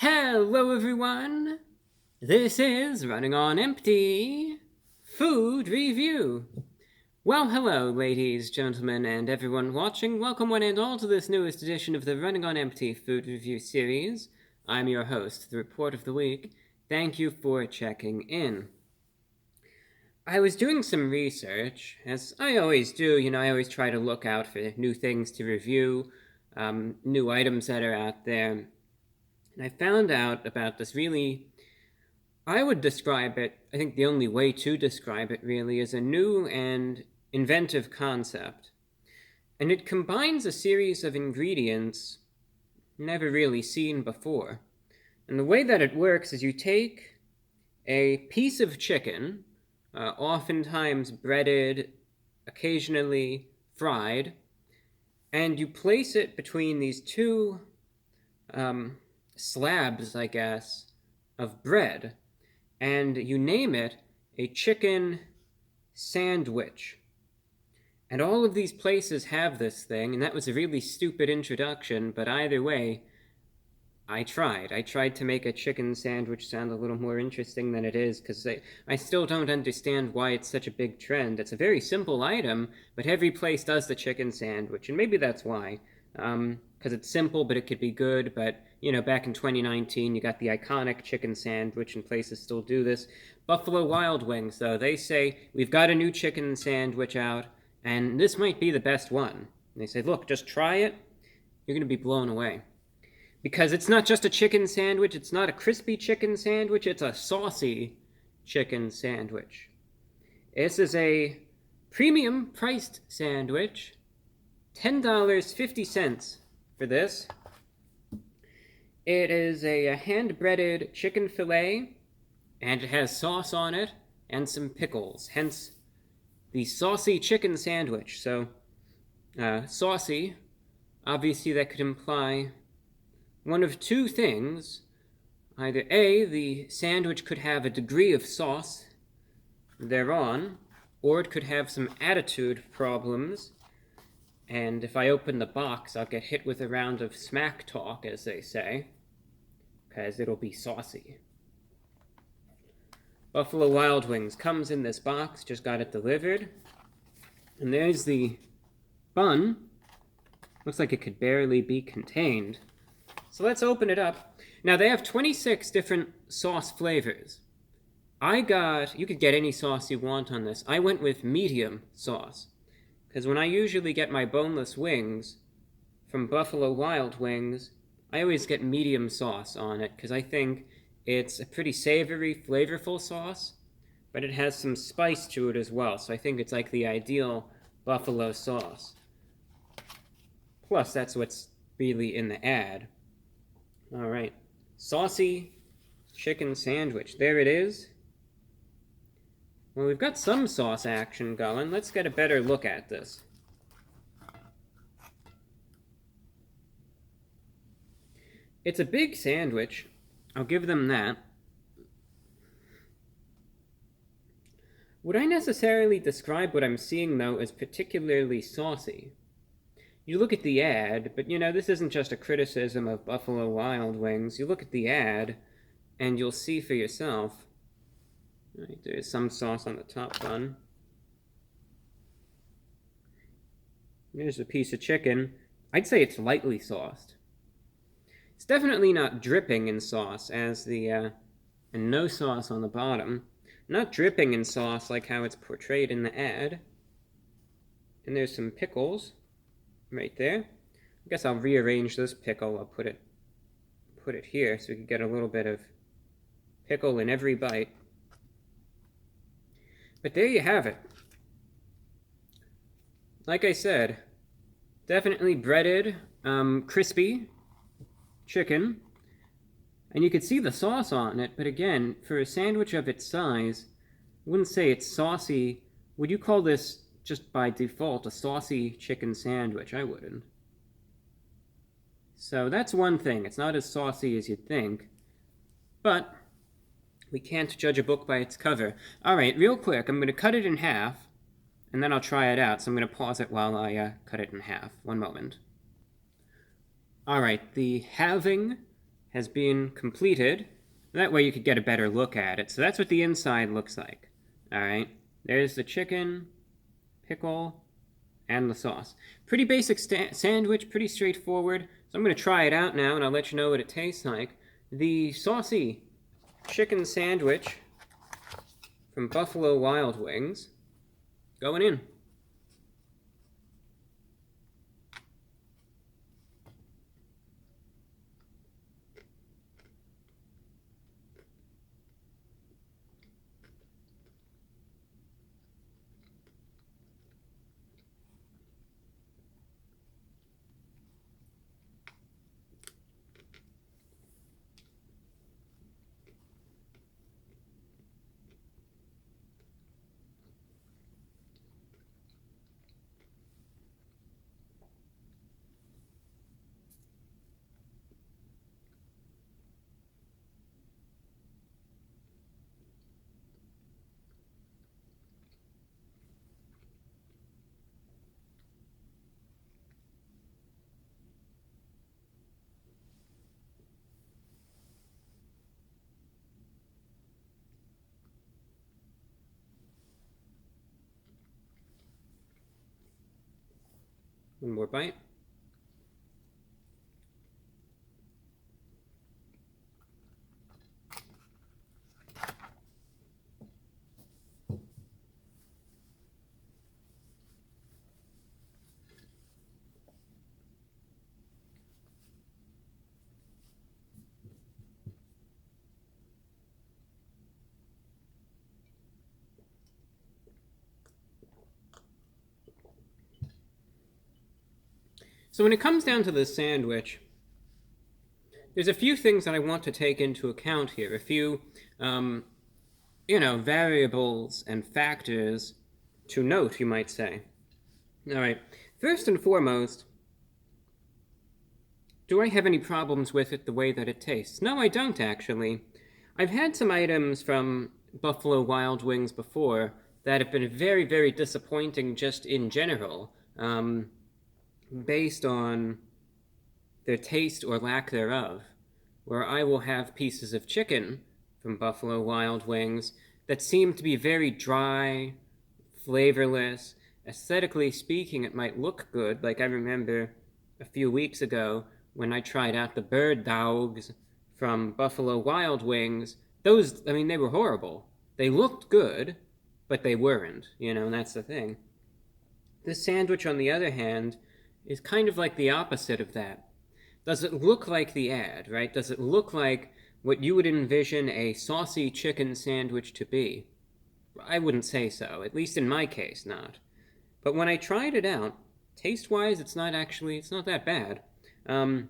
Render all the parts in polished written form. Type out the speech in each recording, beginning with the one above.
Hello everyone! This is Running on Empty Food Review. Well, hello ladies, gentlemen, and everyone watching. Welcome one and all to this newest edition of the Running on Empty Food Review series. I'm your host, the Report of the Week. Thank you for checking in. I was doing some research, as I always do. I always try to look out for new things to review, new items that are out there. And I found out about this really, I would describe it, I think the only way to describe it really, is a new and inventive concept. And it combines a series of ingredients never really seen before. And the way that it works is you take a piece of chicken, oftentimes breaded, occasionally fried, and you place it between these two slabs, I guess, of bread, and you name it a chicken sandwich. And all of these places have this thing, and that was a really stupid introduction, but either way, I tried to make a chicken sandwich sound a little more interesting than it is, because I still don't understand why it's such a big trend. It's a very simple item, but every place does the chicken sandwich, and maybe that's why. Because it's simple, but it could be good. But, back in 2019, you got the iconic chicken sandwich, and places still do this. Buffalo Wild Wings, though, they say, we've got a new chicken sandwich out, and this might be the best one. And they say, look, just try it. You're going to be blown away. Because it's not just a chicken sandwich, it's not a crispy chicken sandwich, it's a saucy chicken sandwich. This is a premium priced sandwich. $10.50 for this. It is a hand-breaded chicken filet, and it has sauce on it and some pickles, hence the Saucy Chicken Sandwich. So, saucy, obviously that could imply one of two things. Either A, the sandwich could have a degree of sauce thereon, or it could have some attitude problems. And if I open the box, I'll get hit with a round of smack talk, as they say, because it'll be saucy. Buffalo Wild Wings comes in this box, just got it delivered. And there's the bun. Looks like it could barely be contained. So let's open it up. Now, they have 26 different sauce flavors. You could get any sauce you want on this. I went with medium sauce. Because when I usually get my boneless wings from Buffalo Wild Wings, I always get medium sauce on it, because I think it's a pretty savory, flavorful sauce, but it has some spice to it as well, so I think it's like the ideal buffalo sauce. Plus, that's what's really in the ad. Alright, Saucy Chicken Sandwich. There it is. Well, we've got some sauce action going. Let's get a better look at this. It's a big sandwich. I'll give them that. Would I necessarily describe what I'm seeing, though, as particularly saucy? You look at the ad, but this isn't just a criticism of Buffalo Wild Wings. You look at the ad, and you'll see for yourself. Right, there's some sauce on the top bun. There's a piece of chicken. I'd say it's lightly sauced. It's definitely not dripping in sauce, and no sauce on the bottom. Not dripping in sauce like how it's portrayed in the ad. And there's some pickles right there. I guess I'll rearrange this pickle. I'll put it here so we can get a little bit of pickle in every bite. But there you have it. Like I said, definitely breaded, crispy chicken. And you could see the sauce on it, but again, for a sandwich of its size, I wouldn't say it's saucy. Would you call this, just by default, a saucy chicken sandwich? I wouldn't. So that's one thing. It's not as saucy as you'd think, but we can't judge a book by its cover. Alright, real quick, I'm going to cut it in half, and then I'll try it out. So I'm going to pause it while I cut it in half. One moment. Alright, the halving has been completed. That way you could get a better look at it. So that's what the inside looks like. All right, there's the chicken, pickle, and the sauce. Pretty basic sandwich, pretty straightforward. So I'm going to try it out now, and I'll let you know what it tastes like. The Saucy Chicken Sandwich from Buffalo Wild Wings. Going in. One more bite. So when it comes down to this sandwich, there's a few things that I want to take into account here. A few, variables and factors to note, you might say. All right. First and foremost, do I have any problems with it the way that it tastes? No, I don't, actually. I've had some items from Buffalo Wild Wings before that have been very, very disappointing just in general. Based on their taste or lack thereof, where I will have pieces of chicken from Buffalo Wild Wings that seem to be very dry, flavorless. Aesthetically speaking, it might look good. Like I remember a few weeks ago when I tried out the bird dogs from Buffalo Wild Wings. Those, they were horrible. They looked good, but they weren't, and that's the thing. This sandwich, on the other hand, is kind of like the opposite of that. Does it look like the ad, right? Does it look like what you would envision a saucy chicken sandwich to be? I wouldn't say so, at least in my case, not. But when I tried it out, taste-wise, it's not that bad. But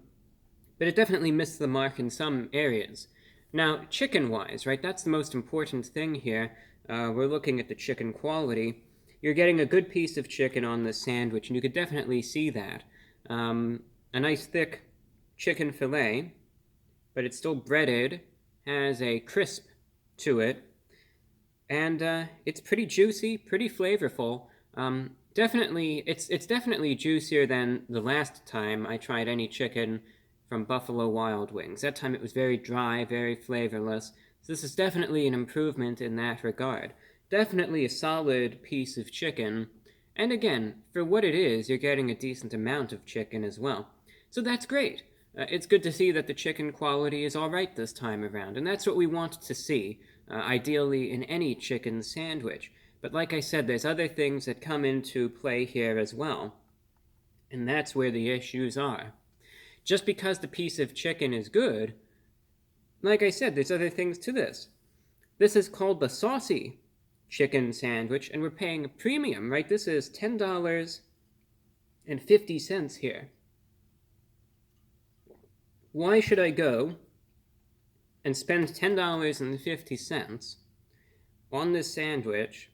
it definitely missed the mark in some areas. Now, chicken-wise, right, that's the most important thing here. We're looking at the chicken quality. You're getting a good piece of chicken on this sandwich, and you could definitely see that. A nice thick chicken filet, but it's still breaded, has a crisp to it, and it's pretty juicy, pretty flavorful. It's definitely juicier than the last time I tried any chicken from Buffalo Wild Wings. That time it was very dry, very flavorless. So this is definitely an improvement in that regard. Definitely a solid piece of chicken. And again, for what it is, you're getting a decent amount of chicken as well. So that's great. It's good to see that the chicken quality is all right this time around. And that's what we want to see, ideally in any chicken sandwich. But like I said, there's other things that come into play here as well. And that's where the issues are. Just because the piece of chicken is good, like I said, there's other things to this. This is called the Saucy Chicken Sandwich, and we're paying a premium, right? This is $10.50 here. Why should I go and spend $10.50 on this sandwich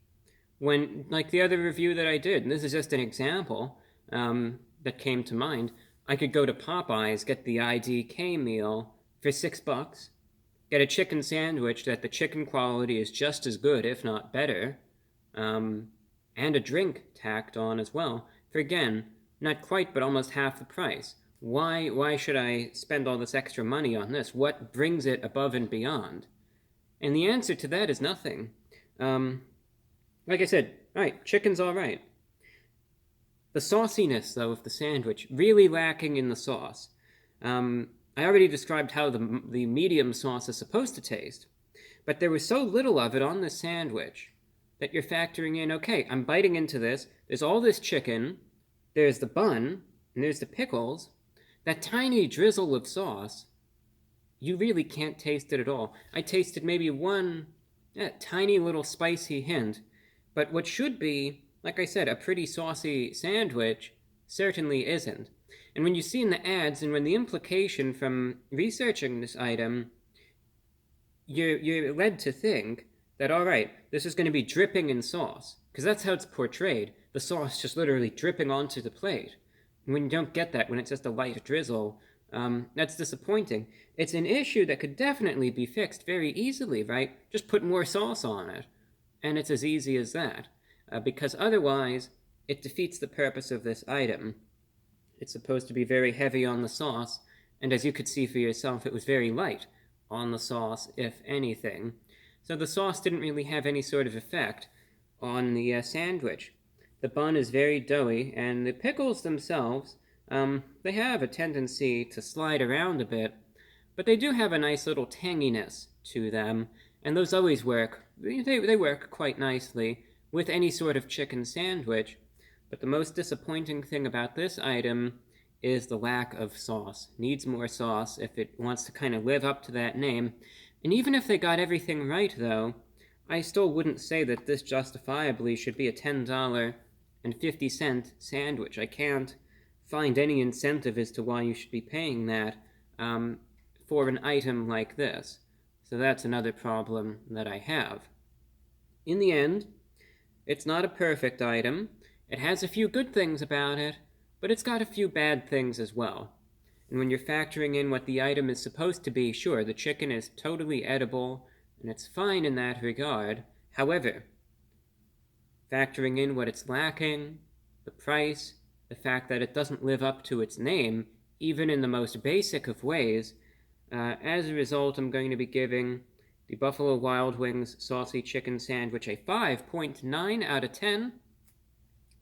when, like the other review that I did, and this is just an example that came to mind, I could go to Popeyes, get the IDK meal for $6, get a chicken sandwich that the chicken quality is just as good, if not better, and a drink tacked on as well, for again, not quite, but almost half the price. Why should I spend all this extra money on this? What brings it above and beyond? And the answer to that is nothing. Like I said, alright, chicken's alright. The sauciness, though, of the sandwich, really lacking in the sauce. I already described how the medium sauce is supposed to taste, but there was so little of it on this sandwich that you're factoring in, okay, I'm biting into this, there's all this chicken, there's the bun, and there's the pickles, that tiny drizzle of sauce, you really can't taste it at all. I tasted maybe one tiny little spicy hint, but what should be, like I said, a pretty saucy sandwich certainly isn't. And when you see in the ads, and when the implication from researching this item, you're led to think that, alright, this is going to be dripping in sauce, because that's how it's portrayed, the sauce just literally dripping onto the plate. And when you don't get that, when it's just a light drizzle, that's disappointing. It's an issue that could definitely be fixed very easily, right? Just put more sauce on it, and it's as easy as that. Because otherwise, it defeats the purpose of this item. It's supposed to be very heavy on the sauce, and as you could see for yourself, it was very light on the sauce, if anything. So the sauce didn't really have any sort of effect on the sandwich. The bun is very doughy, and the pickles themselves, they have a tendency to slide around a bit, but they do have a nice little tanginess to them, and those always work. They work quite nicely with any sort of chicken sandwich, but the most disappointing thing about this item is the lack of sauce. Needs more sauce if it wants to kind of live up to that name. And even if they got everything right, though, I still wouldn't say that this justifiably should be a $10.50 sandwich. I can't find any incentive as to why you should be paying that for an item like this. So that's another problem that I have. In the end, it's not a perfect item. It has a few good things about it, but it's got a few bad things as well. And when you're factoring in what the item is supposed to be, sure, the chicken is totally edible, and it's fine in that regard. However, factoring in what it's lacking, the price, the fact that it doesn't live up to its name, even in the most basic of ways, as a result, I'm going to be giving the Buffalo Wild Wings Saucy Chicken Sandwich a 5.9 out of 10,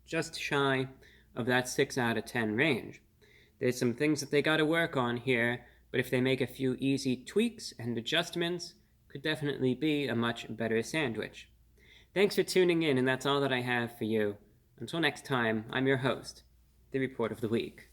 just shy of that 6 out of 10 range. There's some things that they gotta work on here, but if they make a few easy tweaks and adjustments, could definitely be a much better sandwich. Thanks for tuning in, and that's all that I have for you. Until next time, I'm your host, The Report of the Week.